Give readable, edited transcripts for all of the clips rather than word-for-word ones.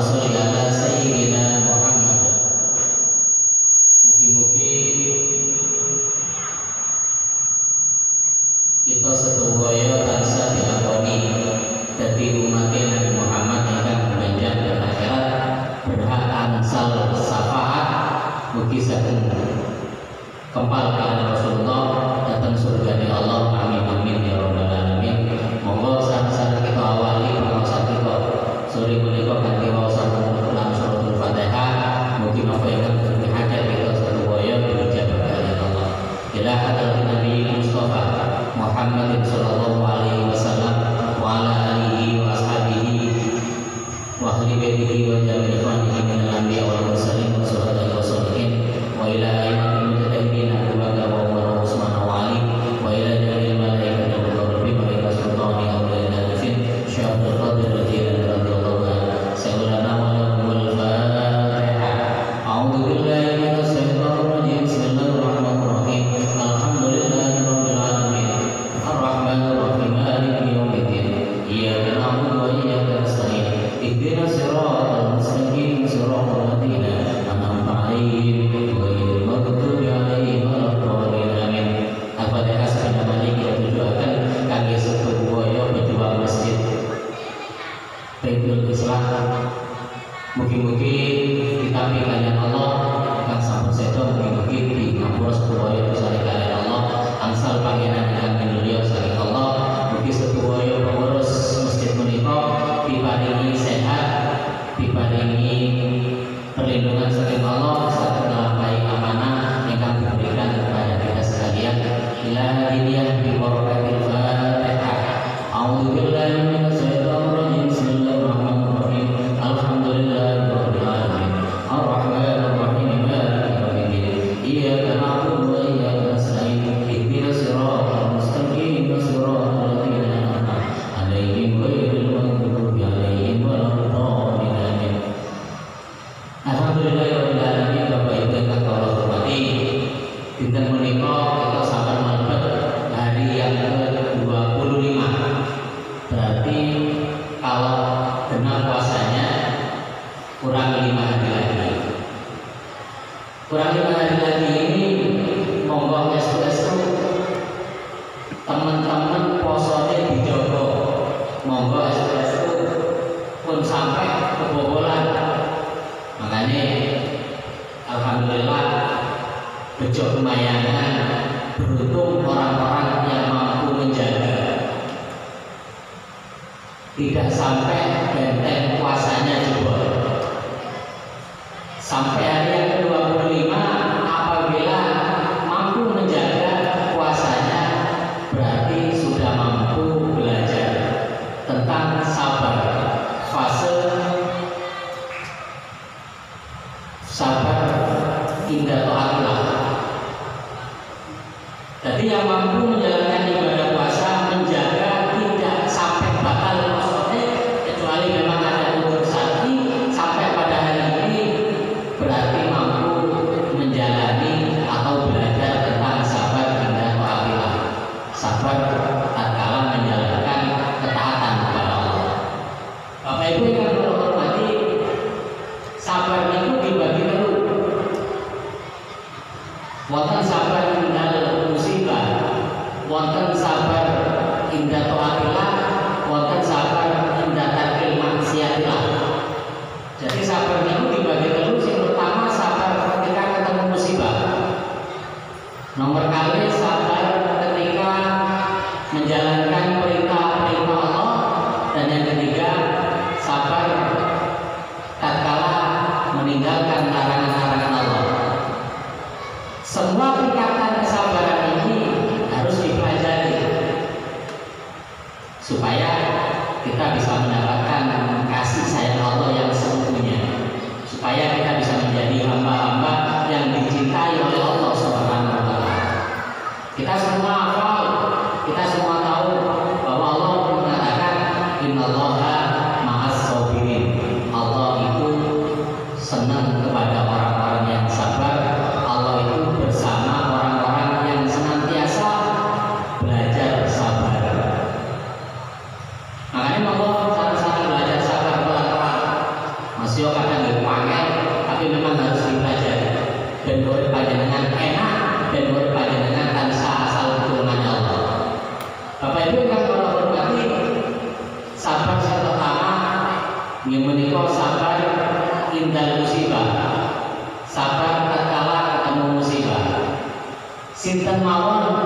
sholli ala sayyidina Muhammad. Mugi-mugi kita sedaya tansah diakoni dadi umat Nabi Muhammad ingkang benjang dan akhirat berhak angsal syafaat mugi saged kempal kaliyan Rasulullah datang surgane Allah. Amin amin ya rabbal alamin. Monggo sareng-sareng kita awali pengaosan kita sore menika kanthi waosan Al-Qur'an suratul Fatihah. Mugi napa ingkang dadi hajat kita sedaya dijabah kaliyan Allah. Ila hadratin Nabi Mustafa Muhammadin sallallahu alaihi wasallam wa ala alihi wa ashabihi wa ahli baitihi wa jami'i ikhwanihi min al-anbiya wal mursalin wa syuhada'i wa sholihin wa ila a'immatil mujtahidin Abu Bakar wa Umar wa Utsman wa Ali wa ila jami'il malaikati wa rabbi wa ila sultani awliya al-arifin Syekh Abdul Qadir Al-Jilani radhiyallahu anhu. Sayyidina wa lahumul Fatihah. A'udzu billahi minasy syaithanir rajim. Bismillahirrahmanirrahim. Alhamdulillahi rabbil alamin. Ar-Rahmanir Rahim. Maliki yaumiddin. Iyyaka na'budu wa iyyaka nasta'in. Ihdinas siratal mustaqim. Siratal ladzina an'amta 'alaihim ghairil maghdubi 'alaihim waladdallin. Amin. Al-Fatihah sedaya maliki ditujuaken kangge sedaya pejuang masjid Baitul Islam. Mugi-mugi kita kalian Allah akan sampun sedo, mugi-mugi di ngapura sedaya dosane kalian Allah angsal pangeran ingkang minulya saking Allah. Mugi sedaya pengurus masjid menika diparingi sehat, diparingi perlindungan saking Allah saged nglampahi amanah ingkang diberikan kepada kita sekalian. Ila hadiyah bi barakatil Fatihah. A'udzu billahi minasy syaithanir rajim. Bismillahirrahmanirrahim. Alhamdulillahirabbil alamin. Ar-Rahmanir Rahim. Maliki yaumiddin. Iyyaka na'budu wa iyyaka nasta'in. Ihdinas siratal mustaqim. Siratal ladzina an'amta 'alaihim ghairil maghdubi 'alaihim waladdallin. Amin. Alhamdulillahirabbil alamin. Bapak Ibu ingkang kula hormati, dinten menika kita sampun mlebet hari yang ke-25. Berarti kalau genap puasanya kurang 5 hari lagi. Kurang 5 hari lagi ini monggo estu-estu teman-teman posone dijogo. Monggo estu-estu pun sampai kebobolan. Makanya alhamdulillah bejo kemayangan, beruntung orang-orang yang mampu menjaga tidak sampai benteng puasanya jebol. Sampai hari yang ke-25 apabila mampu menjaga puasanya berarti sudah mampu belajar tentang sabar, fase sabar indah ta'ala. Jadi yang mampu menjalankan ibadah puasa menjaga tidak sampai batal puasanya, kecuali memang ada unsur sakit sampai pada hari ini, berarti mampu menjalani atau belajar tentang sabar indah ta'ala. Sabar tatkala menjalankan ketaatan kepada Allah. Bapak Ibu yang kula hormati, sabar itu dibagi dulu. Wonten sabar indah musibah, wonten sabar indah ta'atillah, wonten sabar indah tarkil maksiatillah. Jadi sabar itu dibagi dulu. Yang pertama sabar ketika ketemu musibah. Nomor kali sabar ketika menjalankan perintah-perintah Allah. Dan yang ketiga sabar tatkala meninggalkan larangan-larangan Allah. Semua tingkatan kesabaran ini harus dipelajari supaya kita bisa mendapatkan kasih sayang Allah yang sesungguhnya, Masih kadang nggih panel, tapi memang harus dipelajari. Ben urip panjenengan enak, ben urip panjenengan tansah asal pitulungan Allah. Bapak Ibu yang kula hormati, sabar sing pertama nggih menika sabar indal musibah. Sabar tatkala ketemu musibah. Sinten mawon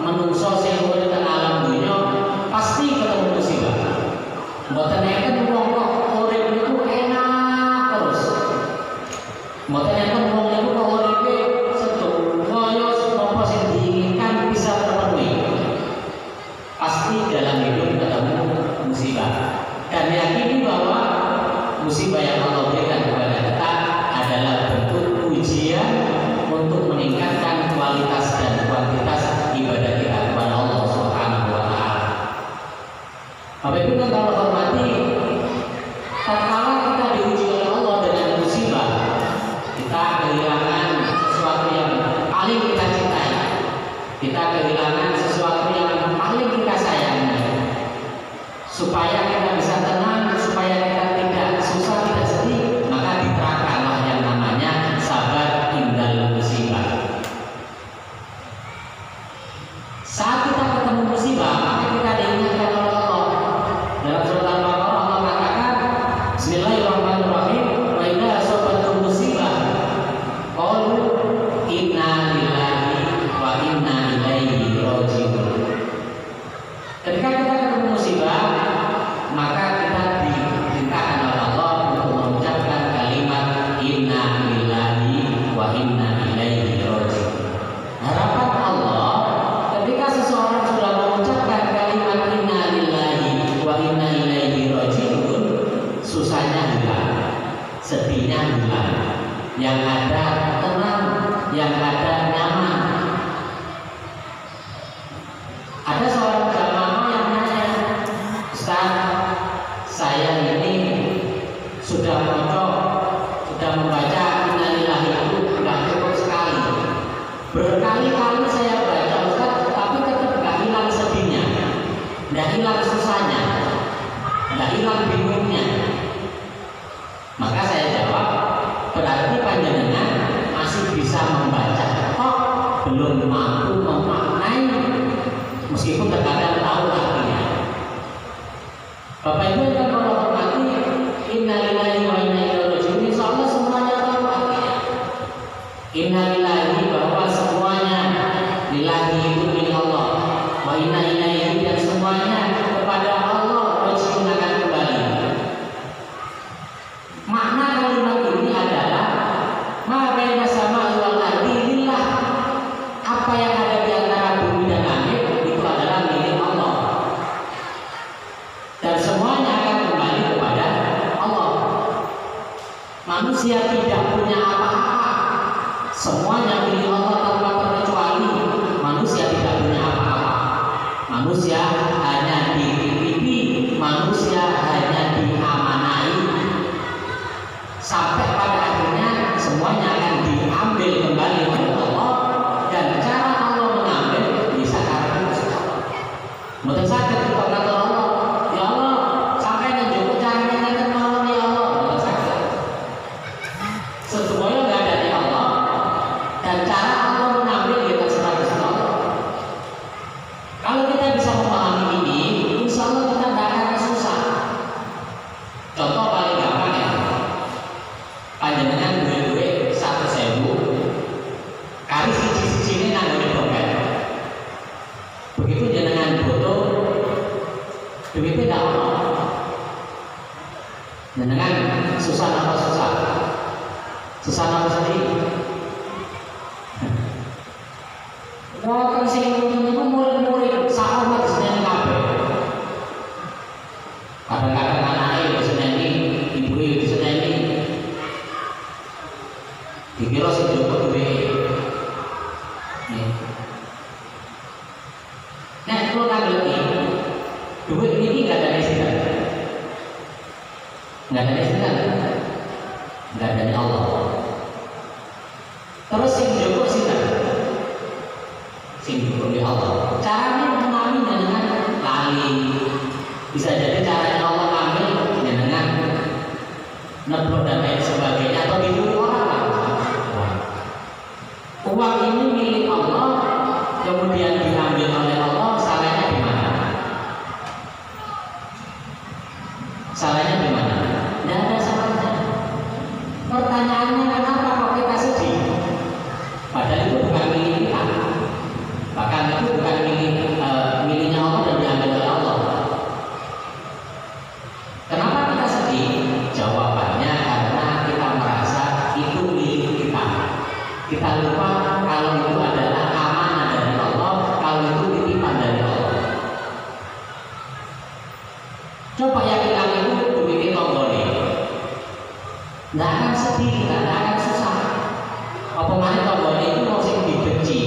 menungso sing urip teng alam dunya pasti ketemu musibah. Mboten enten wong kok urip niku enak terus. Mboten enten wong niku kok uripe sedo kaya apa sing diinginkan bisa terpenuhi. Pasti dalam hidup ketemu musibah. Dan yakini bahwa musibah yang Allah berikan kepada kita adalah bentuk ujian untuk meningkatkan kualitas dan kuantitas ibadah kita kepada Allah Subhanahu wa taala. Bapak Ibu yang kami hormati, tatkala kita diuji oleh Allah dengan musibah, kita kehilangan sesuatu yang paling kita cintai. Kita kehilangan sesuatu yang paling kita sayangi. Supaya kita bisa tenang, supaya kita tidak susah, tidak sedih, maka diterapkanlah yang namanya sabar indal musibah. Saat kita ketemu musibah, maka kita diingatkan oleh Allah. Dalam surat Al-Baqarah Allah katakan, Bismillahirrahmanirrahim, wa idza asabatum musibah qalu inna lillahi wa inna ilaihi raji'un. Ketika kita ketemu musibah, maka kita diperintahkan oleh Allah untuk mengucapkan kalimat inna lillahi wa inna ilaihi raji'un. Harapan Allah ketika seseorang sudah mengucapkan kalimat inna lillahi wa inna ilaihi raji'un, susahnya hilang, sedihnya hilang, yang ada tenang, yang ada nyaman. Ada seorang jamaah yang nanya, Ustaz, saya ini sudah membaca innalillahi itu sudah cukup sekali. Berkali-kali saya baca Ustaz, tapi tetap tidak hilang sedihnya, tidak hilang susahnya, tidak hilang bingungnya. Maka saya jawab, berarti panjenengan masih bisa membaca, kok belum mampu memaknai, meskipun terkadang tahu artinya. Bapak Ibu yang kami hormati, innalillahi wa inna ilaihi raji'un, insyaallah semuanya tahu artinya. Innalillahi, bahwa semuanya lillahi itu milik Allah, wa inna ilaihi, dan semuanya kepada Allah raji'un akan kembali. Makna kalimat ini adalah ma baina sama'i wal ardi lillah. Apa yang ada di antara bumi dan langit itu adalah milik Allah. Dan semuanya akan kembali kepada Allah. Manusia tidak punya apa-apa. Semuanya milik Allah tanpa terkecuali. Manusia tidak punya apa-apa. Manusia hanya dititipi, manusia hanya diamanai. Sampai pada akhirnya semuanya akan diambil kembali oleh Allah, dan cara Allah mengambil bisa karena Allah. Mboten saged kok kata Allah, ya Allah, sampai nunjuk carane ngeten mawon ya Allah, mboten saged. Semuanya enggak ada di Allah, dan cara Allah mengambil kita sebagai Allah. Kalau kita bisa memahami ini, insya Allah kita tidak akan susah. Contoh paling gampang ya, panjenengan duwe 100.000, kali siji-siji ini nanggone dompet. Begitu jenengan foto, duitnya tidak ono. Jenengan susah apa susah? Susah apa sedih? Wah, kan sing itu murid-murid sama disini kabeh. Kadang-kadang anaknya disini, ibu disini. Dikira sing jowo duwe. Nah, kalau ngerti, duit ini nggak ada istilah, nggak ada istilah, nggak ada Allah. Terus sing jowo sih, sing jowo di Allah. neblok dan lain sebagainya, atau dicuri orang. Uang ini milik Allah, kemudian diambil oleh Allah, salahnya di mana? Salahnya di mana? Tidak ada salahnya. Pertanyaannya, kenapa kok kita sedih? Padahal itu bukan milik kita. Bahkan itu bukan miliknya Allah dan diambil oleh Allah. Kenapa kita sedih? Jawabannya karena kita merasa itu milik kita. Kita lupa kalau itu adalah amanah dari Allah, kalau itu titipan dari Allah. Coba yang hilang itu begitu tonggoli, nggak akan sedih, nggak akan susah. Apa mana tonggoli itu masih dibenci,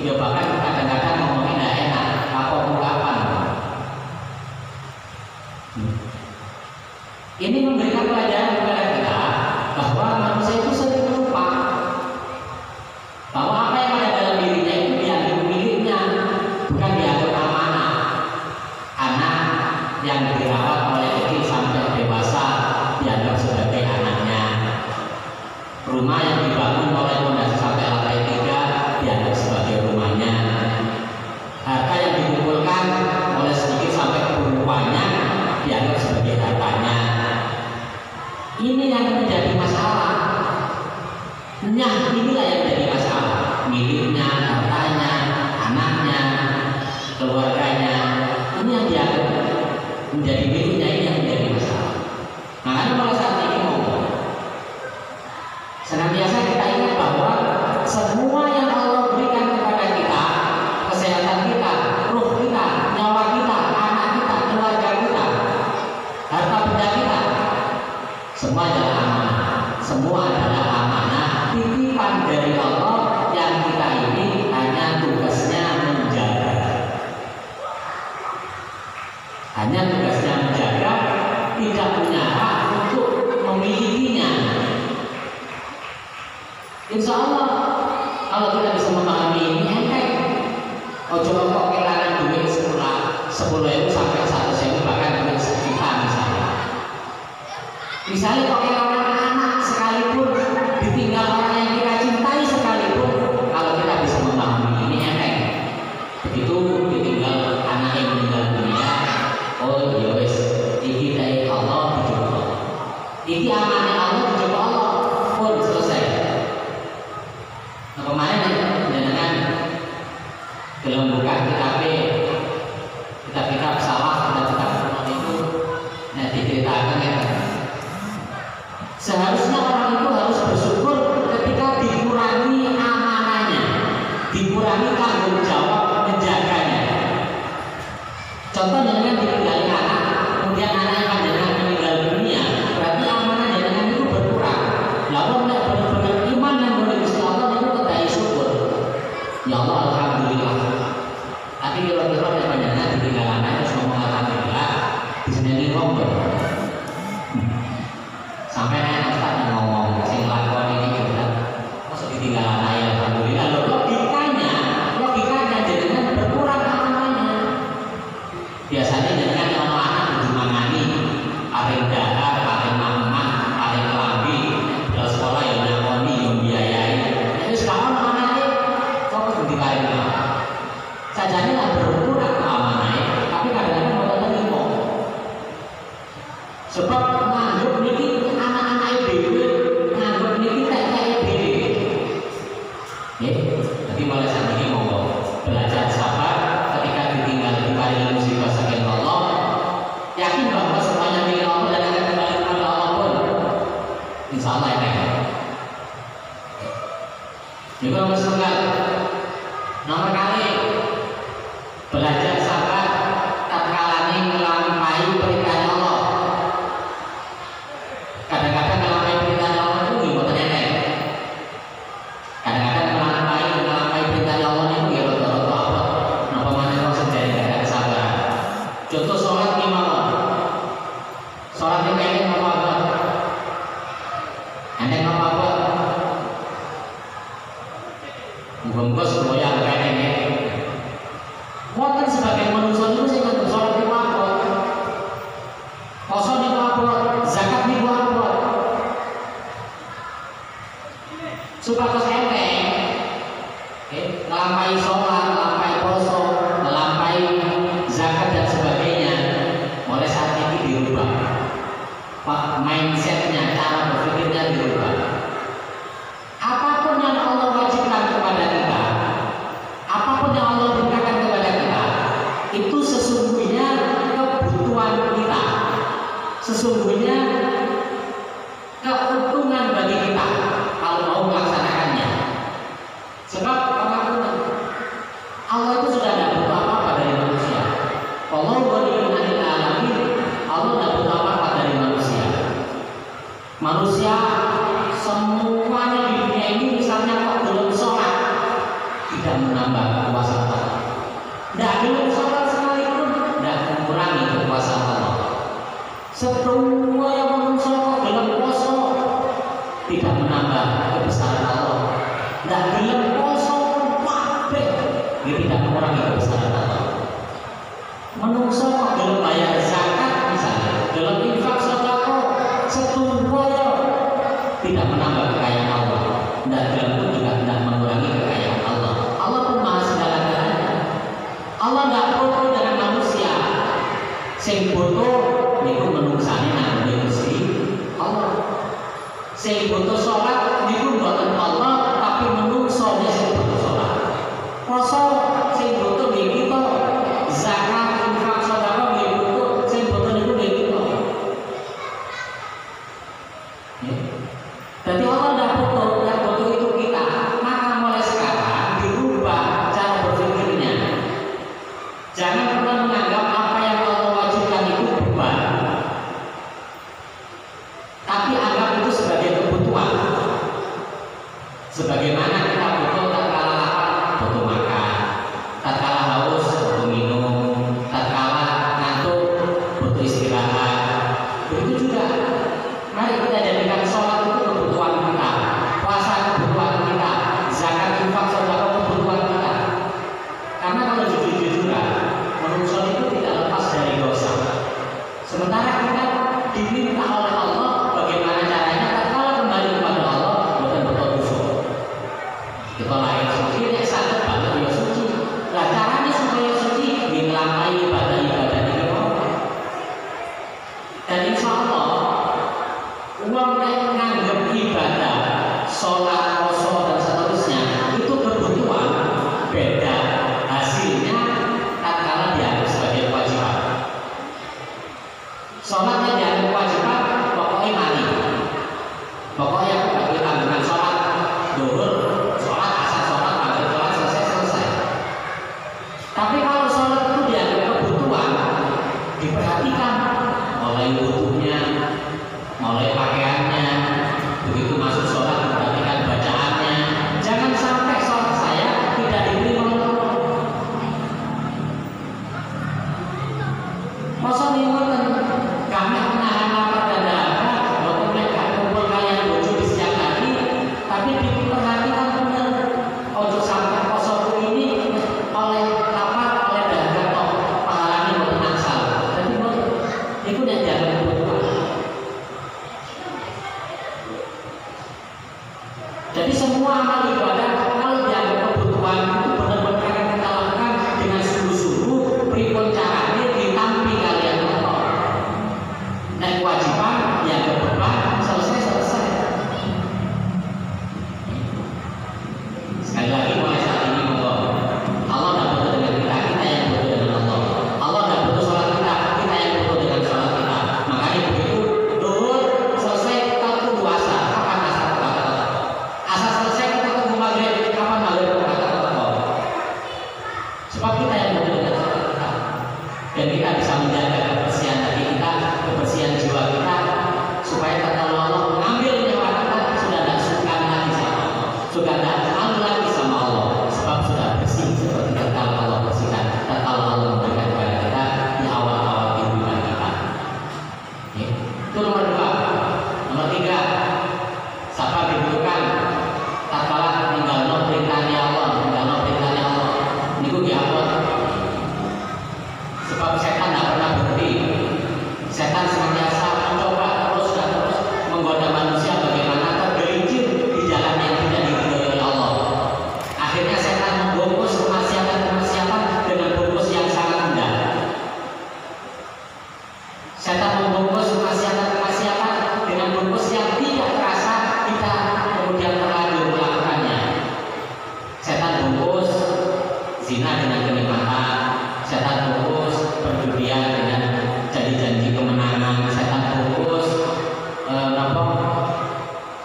ya bahkan kadang-kadang ngomongnya nggak enak, apa ungkapan. Ini memberikan pelajaran kepada kita bahwa manusia itu sering lupa bahwa apa yang ada dalam dirinya itu dianggap miliknya, bukan dianggap amanah. Anak yang dirawat oleh kecil sampai dewasa dianggap sebagai anaknya. Rumah yang dibangun oleh fondasi sampai lantai 3 dianggap sebagai rumahnya. Harta yang dikumpulkan oleh sedikit sampai banyak dianggap sebagai hartanya. Ini yang menjadi masalah. Inilah yang menjadi masalah. Miliknya, hartanya, anaknya, keluarganya, ini yang dianggap menjadi miliknya, ini yang menjadi masalah. Makanya pada saat ini senantiasa kita ingat bahwa semua yang Allah berikan kepada kita, kesehatan kita, ruh kita, nyawa kita, anak kita, keluarga kita, harta benda kita, semua adalah amanah. Semua adalah amanah, titipan dari Allah yang kita ini hanya tugasnya menjaga. Hanya tugasnya menjaga, tidak punya hak untuk memilikinya. Insya Allah kalau kita bisa memahami ini enteng. Ojo kok kehilangan duit sekolah 10.000 sampai 100.000 bahkan duit sejuta misalnya. Misalnya kok kehilangan anak sekalipun, ditinggal orang yang kita cintai sekalipun, kalau kita bisa memahami ini enteng. Begitu ditinggal anak yang meninggal dunia, oh ya wes, iki dari Allah dicoba. Iki amanah Allah dicoba Allah pun selesai. Nah, kemarin dengan dalam buka kitab salah, kitab itu, nah diceritakan ya. Seharusnya orang itu harus bersyukur ketika dikurangi amanahnya, dikurangi tanggung jawab menjaganya. Contohnya dengan ditinggali anak, kemudian anaknya panjenengan meninggal dunia, berarti amanah jenengan itu berkurang. Lalu tidak benar-benar iman yang Gusti Allah itu kedai syukur. Ya Allah, alhamdulillah. Tapi kira-kira yang panjenengan ditinggal anaknya semua alhamdulillah, di sini ngomong. Sampai Ustaz ngomong sing lakon ini juga masuk ditinggal anaknya alhamdulillah. Logikanya jenengan berkurang amanahnya. Biasanya jenengan yang anak kudu mangani, paling dahar, paling mamah, paling kelambi, kalau sekolah yang nyakoni, yang biayai. Jadi sekarang anaknya kok kudu dikaitkan. Sajane lah berkurang amanahnya, tapi kadang-kadang mau terima. Sebab nganggep niki anak-anak dhewe, nganggep niki kayak dhewe. Jadi mulai saat ini monggo belajar sabar ketika ditinggal diparingi musibah saking Allah. Yakin bahwa semuanya milik Allah dan akan kembali kepada Allah pun. Insya Allah ya. Juga bersemangat. Nomor kali belajar sabar tatkala melampaui perintah Allah. Kadang-kadang melampaui perintah Allah itu gimana enteng. Kadang-kadang melampaui perintah Allah itu ya rata-rata apa? Napa mana kau sendiri tidak ada sabar. Contoh sholat imam. Sholat yang kayak apa? Enteng apa? Muga-muga semuanya kayak ini. Supados enteng, ngelampaui sholat, ngelampaui poso, ngelampaui zakat dan sebagainya, mulai saat ini dirubah. Mindsetnya, cara berpikirnya dirubah. Apapun yang Allah wajibkan kepada kita, apapun yang Allah berikan kepada kita, itu sesungguhnya kebutuhan kita, sesungguhnya keuntungan bagi kita kalau mau melaksanakannya. Sebab Allah itu sudah tidak butuh apa-apa dari manusia. Allah waliyul alamin, Allah tidak butuh apa-apa dari manusia. Manusia semuanya di dunia ini misalnya kok belum sholat, tidak menambah kekuasaan Allah. Tidak belum sholat sekalipun, tidak mengurangi kekuasaan Allah. Semua yang belum sholat, belum poso, tidak menambah kebesaran Allah. Tidak belum poso, dia tidak mengurangi kebesaran Allah. Menungso belum bayar zakat misalnya, belum infak sedekah, setumpuknya tidak menambah kekayaan Allah, dan belum pun juga tidak mengurangi kekayaan Allah. Allah pun maha segala-galanya. Allah tidak foto dengan manusia. Sing foto niku menungsane nang Gusti Allah. Sing foto sholat niku mboten Allah, tapi menungso sing foto sholat. Poso sing foto niki to, zakat, infak, sedekah nggih foto, sing foto niku nggih to. Jadi Allah tidak foto, yang foto itu kita. Maka mulai sekarang dirubah cara berpikirnya. Jangan pernah menganggap apa yang Allah wajibkan itu beban, tapi anggap itu sebagai kebutuhan. Sebagaimana kita butuh tak kalah lapar, butuh makan, tak kalah haus, butuh minum, tak kalah ngantuk, butuh istirahat. Begitu juga, mari kita jadikan sholat itu kebutuhan kita, puasa kebutuhan kita, zakat, infak, sedekah kebutuhan kita. Karena kalau jujur-jujuran, manusia itu tidak lepas dari dosa. Sementara kita diminta oleh Allah bagaimana caranya, tak kalah kembali kepada Allah, bukan betul-betul. Kita lahir suci, ya sakit banget ya suci. Nah caranya supaya suci, ngelampaui ibadah-ibadah ini. Dan insya Allah, uang yang menganggap ibadah, sholat, poso dan seterusnya itu kebutuhan, beda hasilnya tatkala dianggap sebagai kewajiban. Sholatnya dianggap kewajiban, pokoknya mari. Pokoknya aku bagi tanggungan sholat, duhur, sholat, asar, sholat, maghrib, sholat, selesai. Tapi kalau sholat itu dianggap kebutuhan, diperhatikan mulai wudhunya, mulai pakaiannya, begitu masuk sholat diperhatikan bacaannya. Jangan sampai sholat saya tidak diterima oleh Allah. Masa niatan kami menahan lapar dan dahaga, waktu mereka kumpul kalian bojo di siang hari, tapi diperhatikan benar. Ojo sampai poso ini oleh lapar, oleh dahaga toh pahalanya boten angsal. Jadi itu yang dianggap kebutuhan. Jadi semua amal ibadah kalau dianggap kebutuhan itu benar-benar akan kita lakukan dengan sungguh-sungguh. Pripun caranya ditampi kalian Allah. Dan kewajiban dianggap beban, selesai. Sekali lagi mulai saat ini monggo. Allah tidak butuh dengan kita, kita yang butuh dengan Allah. Allah tidak butuh sholat kita, kita yang butuh dengan sholat kita. Makanya begitu duhur selesai kita tunggu asar, kapan asar? Asar selesai kita tunggu maghrib, kapan maghrib?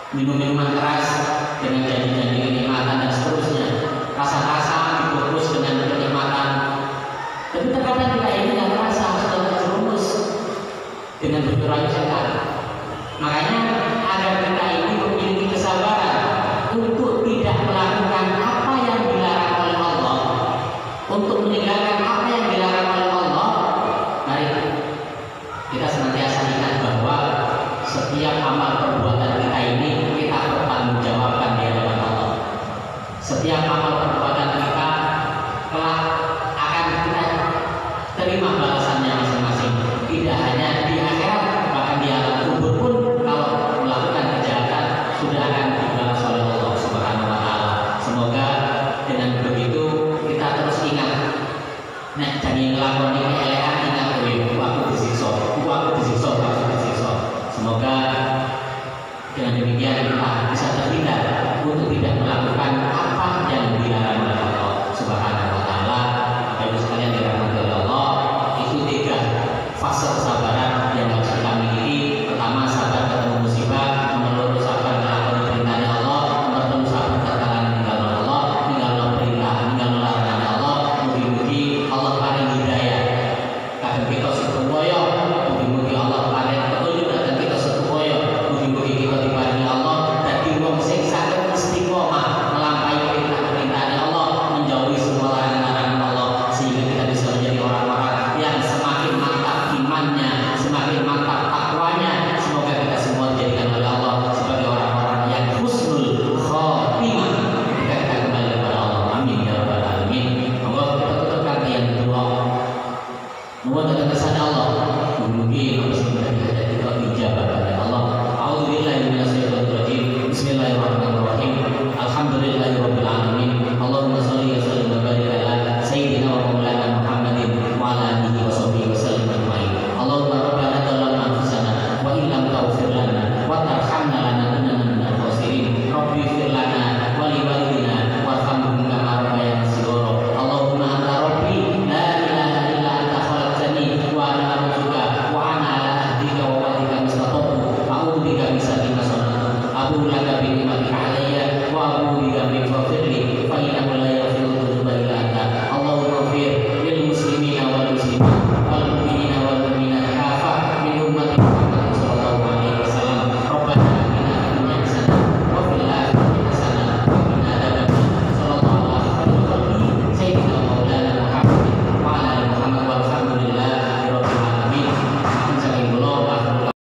minum minuman keras dengan janji-janji kenikmatan dan seterusnya, rasa-rasa dibungkus dengan kenikmatan. Tapi terkadang kita ini nggak merasa sudah terjerumus dengan bergerak setan. Makanya agar kita ini memiliki kesabaran untuk tidak melakukan apa yang dilarang oleh Allah, untuk meninggalkan apa yang dilarang oleh Allah. Mari kita senantiasa ingat bahwa setiap amal perbuatan kita ini kita bertanggungjawabkan di hadapan Allah. Setiap amal perbuatan kita kelak akan kita terima balasannya masing-masing. Tidak hanya di akhirat, bahkan di alam kubur pun kalau melakukan kejahatan sudah akan dibalas oleh Allah Subhanahu wa taala. Semoga dengan begitu kita terus ingat. Nek jangan ngelakoni keelekan ingat waktu disiksa. Semoga dengan demikian kita bisa terhindar untuk tidak melakukan apa yang dilarang oleh Allah Subhanahu wa taala.